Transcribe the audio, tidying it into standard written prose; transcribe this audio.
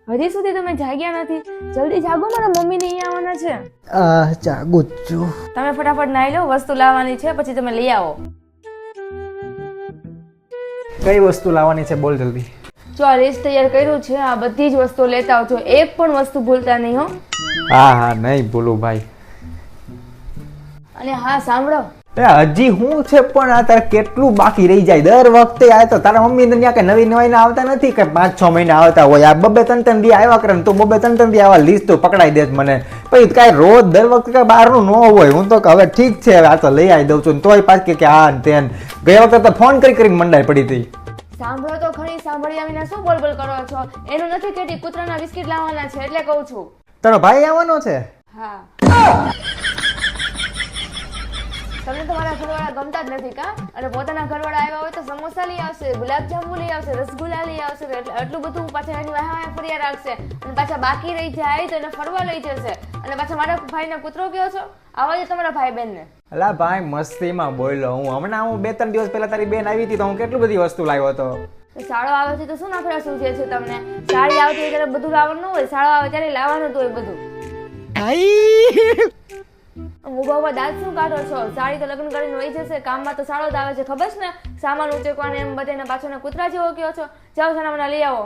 હજી સુધી તમે જાગ્યા નથી? જલ્દી જાગો, મારા મમ્મી ને અહીંયા આવવાના છે. જાગું જ છું. તમે ફટાફટ નાઈ લો, વસ્તુ લાવવાની છે, પછી તમે લઈ આવો. કઈ વસ્તુ લાવવાની છે બોલ જલ્દી. જો આ લિસ્ટ તૈયાર કર્યું છે, આ બધી જ વસ્તુઓ લેતા આવજો, એક પણ વસ્તુ ભૂલતા નહીં હો. હા નહીં ભૂલું ભાઈ. અને હા સાંભળો, હજી હું છે પણ આ તારે કેટલું બાકી રહી જાય દર વખતે આ તો તારા મમ્મી ને ત્યાં કઈ નવી નવાઈ આવતા નથી કે 5-6 મહિના આવતા હોય. આ બબે 3-3 દી આવ્યા કરે ને તું બબે 3-3 દી આવા લિસ્ટ તો પકડાઈ દે મને. પછી કાંઈ રોજ દર વખતે કાંઈ બહારનું ન હોય. હું તો હવે ઠીક છે આ તો લઈ આવી દઉં છું તોય પાછી કે આ તેન ગયા વખતે તો ફોન કરી મંડાઈ પડી હતી. સાંભળો તો ખરી, સાંભળ્યા વિના શું બોલબોલ કરો છો? એનું નથી કહેતી, કૂતરાના બિસ્કિટ લાવવાના છે એટલે કહું છું. તારો ભાઈ આવવાનો છે? હા. તમને તો મારા ઘરવાળા ગમતા જ નથી કા? અને પોતાના ઘરવાળા આવ્યા હોય તો સમોસા લઈ આવશે, ગુલાબજાંબુ લઈ આવશે, રસગુલ્લા લઈ આવશે, એટલે આટલું બધું પાછા એની વાહ ફર્યા રાખશે અને પાછા બાકી રહી જાય તો એને ફરવા લઈ જશે અને પાછા મારા ભાઈને કૂતરો કહો છો? આવા જ તમારા ભાઈ બેન ને. અલા ભાઈ મસ્તીમાં બોલ્યો હું. હમણાં હું 2-3 દિવસ પહેલા તારી બેન આવી હતી તો હું કેટલી બધી વસ્તુ લાવ્યો હતો. શાળો આવે છે તો શું નખરા સૂજે છે તમને? સાડી આવતી હોય ત્યારે બધું લાવવાનું ન હોય, શાળો આવે ત્યારે લાવવાનું હોય બધું. મુભાવા દાંત શું કાઢો છો? સાડી તો લગ્ન કરીને વહી જશે, કામમાં તો સાળો જ આવે છે, ખબર છે ને? સામાન ઉચકવાને એમ બધાને પાછળ કૂતરા જેવો કયો છો? જાઓ સાના મને લઈ આવો.